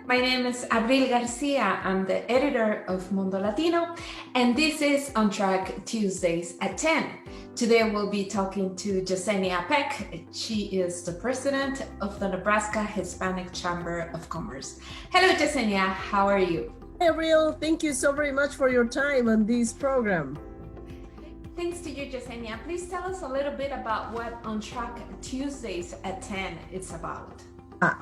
My name is Abril Garcia. I'm the editor of Mundo Latino, and this is On Track Tuesdays at 10. Today we'll be talking to Yesenia Peck. She is the president of the Nebraska Hispanic Chamber of Commerce. Hello, Yesenia. How are you? Hey, Abril. Thank you so very much for your time on this program. Thanks to you, Yesenia. Please tell us a little bit about what On Track Tuesdays at 10 is about.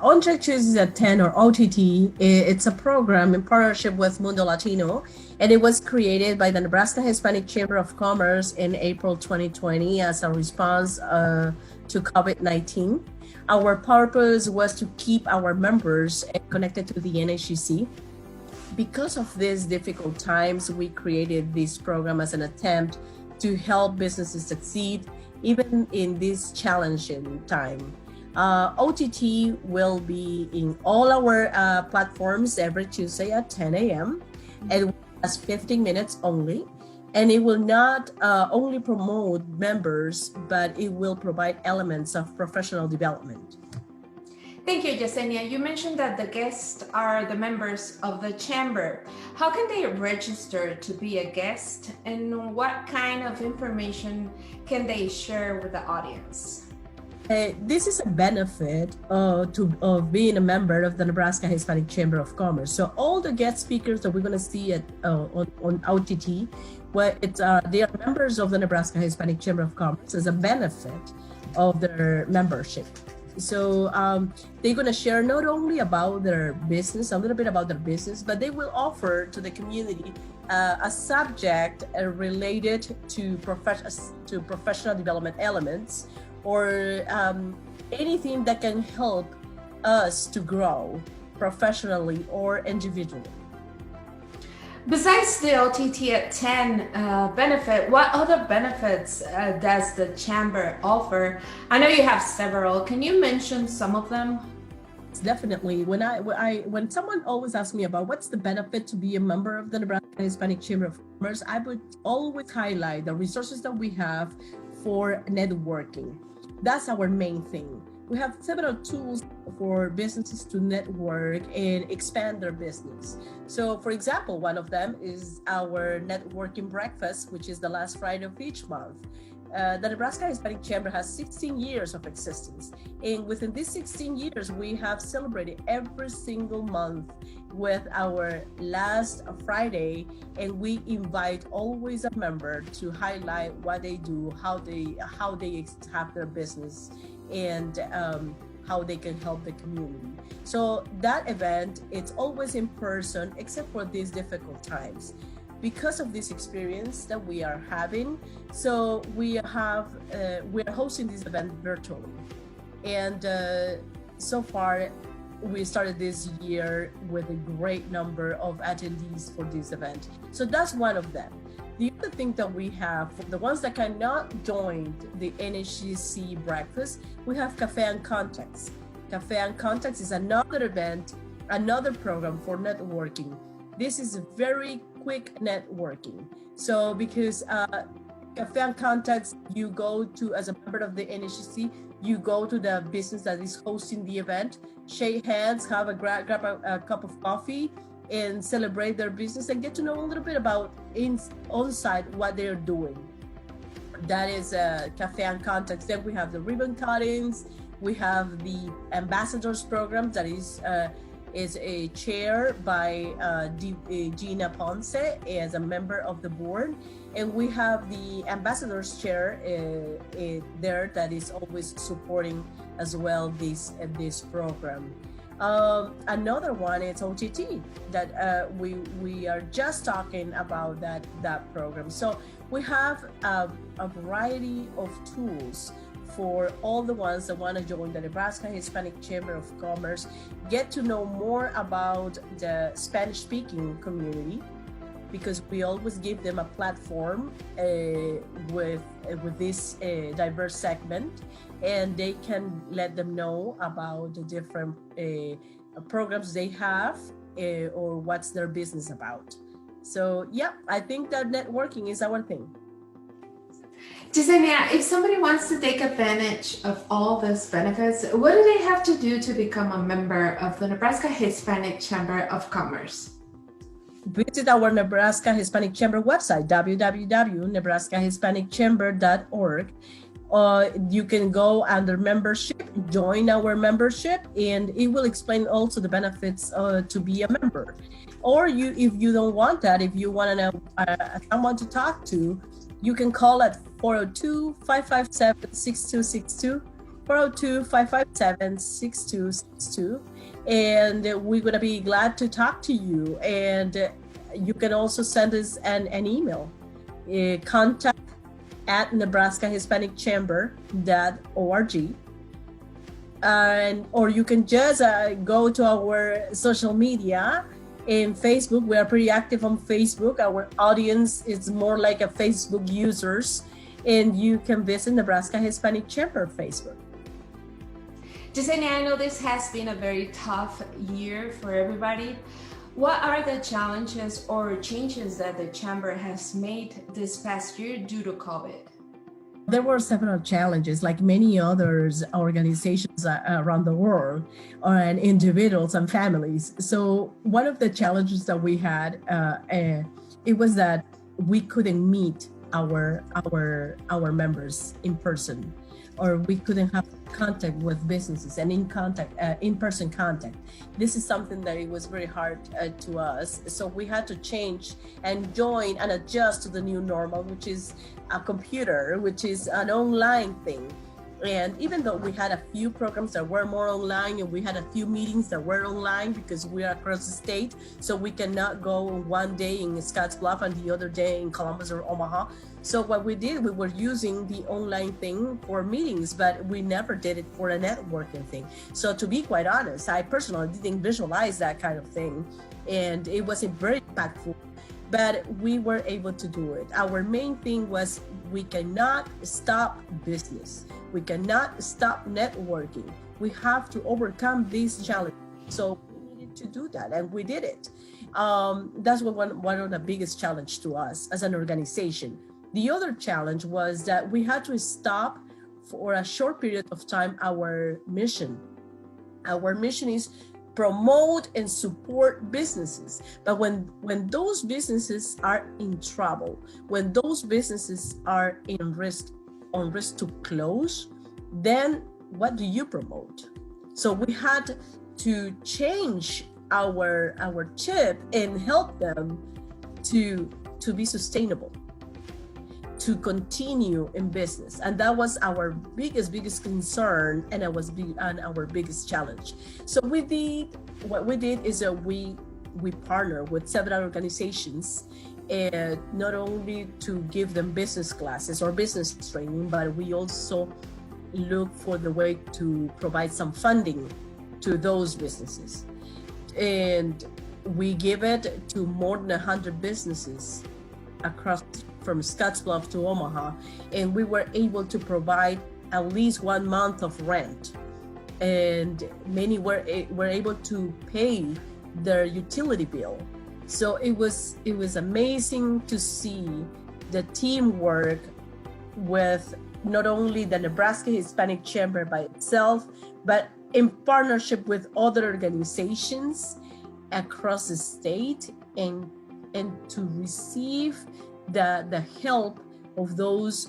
On Track Tuesdays at 10, or OTT, it's a program in partnership with Mundo Latino, and it was created by the Nebraska Hispanic Chamber of Commerce in April 2020 as a response to COVID-19. Our purpose was to keep our members connected to the NHCC. Because of these difficult times, we created this program as an attempt to help businesses succeed, even in this challenging time. OTT will be in all our platforms every Tuesday at 10 a.m. and has 15 minutes only. And it will not only promote members, but it will provide elements of professional development. Thank you, Yesenia. You mentioned that the guests are the members of the chamber. How can they register to be a guest, and what kind of information can they share with the audience? This is a benefit of being a member of the Nebraska Hispanic Chamber of Commerce. So all the guest speakers that we're going to see on OTT, they are members of the Nebraska Hispanic Chamber of Commerce as a benefit of their membership. So they're going to share not only about their business, a little bit about their business, but they will offer to the community a subject related to professional development elements, or anything that can help us to grow professionally or individually. Besides the OTT at 10 benefit, what other benefits does the chamber offer? I know you have several. Can you mention some of them? Definitely. When someone always asks me about what's the benefit to be a member of the Nebraska Hispanic Chamber of Commerce, I would always highlight the resources that we have for networking. That's our main thing. We have several tools for businesses to network and expand their business. So, for example, one of them is our networking breakfast, which is the last Friday of each month. The Nebraska Hispanic Chamber has 16 years of existence. And within these 16 years, we have celebrated every single month with our last Friday. And we invite always a member to highlight what they do, how they have their business, and how they can help the community. So that event, it's always in person, except for these difficult times. Because of this experience that we are having, so we are hosting this event virtually. And so far, we started this year with a great number of attendees for this event. So that's one of them. The other thing that we have, for the ones that cannot join the NHCC breakfast, we have Cafe and Contacts. Cafe and Contacts is another event, another program for networking. This is very quick networking. So because Cafe and Contacts, you go to, as a member of the NHCC, you go to the business that is hosting the event, shake hands, grab a cup of coffee, and celebrate their business and get to know a little bit about on-site what they're doing. That is Cafe and Contacts. Then we have the ribbon cuttings. We have the ambassadors program that is a chair by Gina Ponce as a member of the board. And we have the ambassadors chair there that is always supporting as well this program. Another one is OTT that we are just talking about that program. So we have a variety of tools for all the ones that want to join the Nebraska Hispanic Chamber of Commerce, get to know more about the Spanish-speaking community, because we always give them a platform with this diverse segment, and they can let them know about the different programs they have or what's their business about. So yeah, I think that networking is our thing. Yesenia, if somebody wants to take advantage of all these benefits, what do they have to do to become a member of the Nebraska Hispanic Chamber of Commerce? Visit our Nebraska Hispanic Chamber website, www.nebraskahispanicchamber.org. You can go under membership, join our membership, and it will explain also the benefits to be a member. Or if you don't want that, if you want to know someone to talk to, you can call at 402-557-6262, 402-557-6262, and we're going to be glad to talk to you. And you can also send us an email, contact@nebraskahispanicchamber.org. Or you can just go to our social media. In Facebook, we are pretty active on Facebook. Our audience is more like a Facebook users, and you can visit Nebraska Hispanic Chamber Facebook. Yesenia, I know this has been a very tough year for everybody. What are the challenges or changes that the Chamber has made this past year due to COVID? There were several challenges, like many others organizations around the world, and individuals and families. So one of the challenges that we had, it was that we couldn't meet our members in person, or we couldn't have contact with businesses and in-person contact. This is something that it was very hard to us. So we had to change and join and adjust to the new normal, which is a computer, which is an online thing. And even though we had a few programs that were more online, and we had a few meetings that were online because we are across the state, so we cannot go one day in Scottsbluff and the other day in Columbus or Omaha. So what we did, we were using the online thing for meetings, but we never did it for a networking thing. So to be quite honest, I personally didn't visualize that kind of thing, and it wasn't very impactful, but we were able to do it. Our main thing was we cannot stop business. We cannot stop networking. We have to overcome these challenges. So we needed to do that, and we did it. That's one of the biggest challenges to us as an organization. The other challenge was that we had to stop for a short period of time our mission. Our mission is promote and support businesses. But when those businesses are in trouble, when those businesses are on risk to close, then what do you promote? So we had to change our chip and help them to be sustainable, to continue in business. And that was our biggest concern, and our biggest challenge. So what we did is that we partner with several organizations, and not only to give them business classes or business training, but we also look for the way to provide some funding to those businesses. And we give it to more than 100 businesses across from Scottsbluff to Omaha, and we were able to provide at least 1 month of rent, and many were able to pay their utility bill. So it was amazing to see the teamwork with not only the Nebraska Hispanic Chamber by itself, but in partnership with other organizations across the state, and to receive the help of those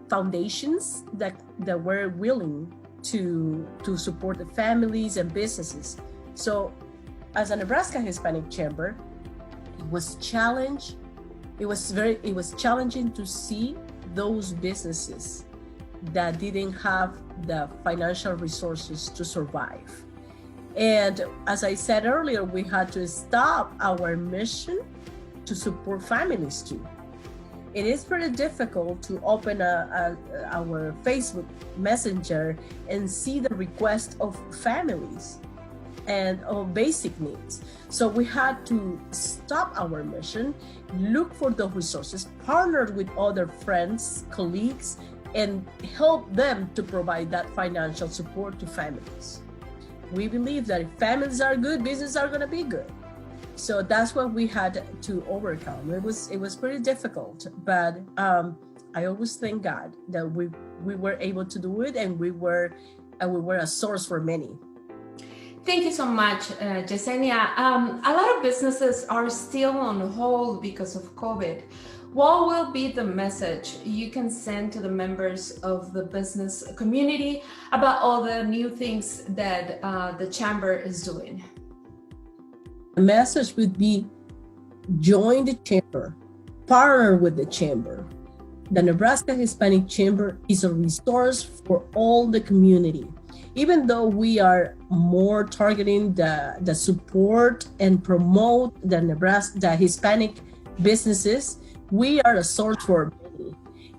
foundations that were willing to support the families and businesses. So as a Nebraska Hispanic Chamber, it was challenging to see those businesses that didn't have the financial resources to survive. And as I said earlier, we had to stop our mission to support families too. It is pretty difficult to open our Facebook Messenger and see the request of families and of basic needs. So we had to stop our mission, look for the resources, partner with other friends, colleagues, and help them to provide that financial support to families. We believe that if families are good, businesses are going to be good. So that's what we had to overcome. It was pretty difficult, but I always thank God that we were able to do it, and we were a source for many. Thank you so much, Yesenia. A lot of businesses are still on hold because of COVID. What will be the message you can send to the members of the business community about all the new things that the Chamber is doing? The message would be, join the Chamber, partner with the Chamber. The Nebraska Hispanic Chamber is a resource for all the community. Even though we are more targeting the support and promote the Hispanic businesses, we are a source for many.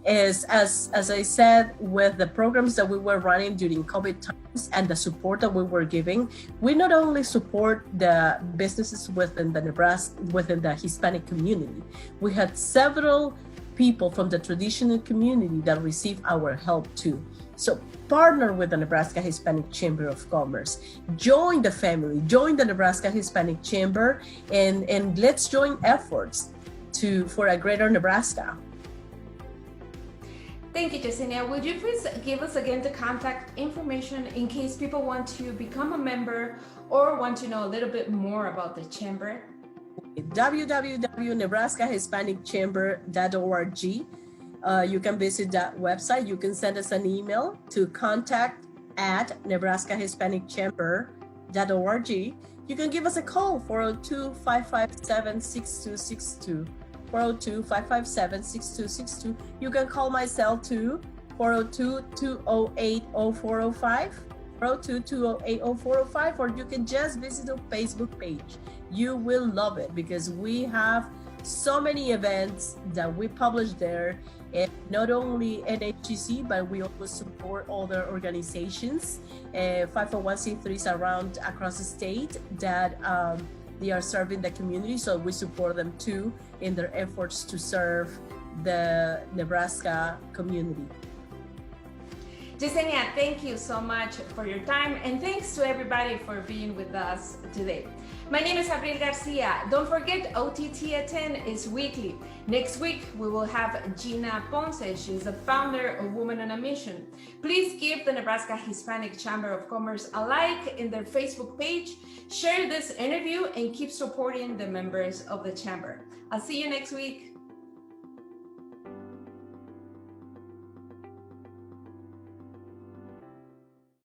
As I said, with the programs that we were running during COVID times and the support that we were giving, we not only support the businesses within the Hispanic community, we had several people from the traditional community that receive our help too. So partner with the Nebraska Hispanic Chamber of Commerce. Join the family, join the Nebraska Hispanic Chamber, and let's join efforts for a greater Nebraska. Thank you, Yesenia. Would you please give us again the contact information in case people want to become a member or want to know a little bit more about the Chamber? www.nebraskahispanicchamber.org. You can visit that website. You can send us an email to contact@nebraskahispanicchamber.org. You can give us a call, 402-557-6262. 402-557-6262. You can call myself too, 402-208-0405. 402-208-0405, or you can just visit the Facebook page. You will love it because we have so many events that we publish there, and not only NHCC, but we also support other organizations, 501c3s across the state that they are serving the community, so we support them too in their efforts to serve the Nebraska community. Yesenia, thank you so much for your time, and thanks to everybody for being with us today. My name is Abril Garcia. Don't forget, OTT at 10 is weekly. Next week, we will have Gina Ponce. She's the founder of Women on a Mission. Please give the Nebraska Hispanic Chamber of Commerce a like in their Facebook page, share this interview, and keep supporting the members of the Chamber. I'll see you next week.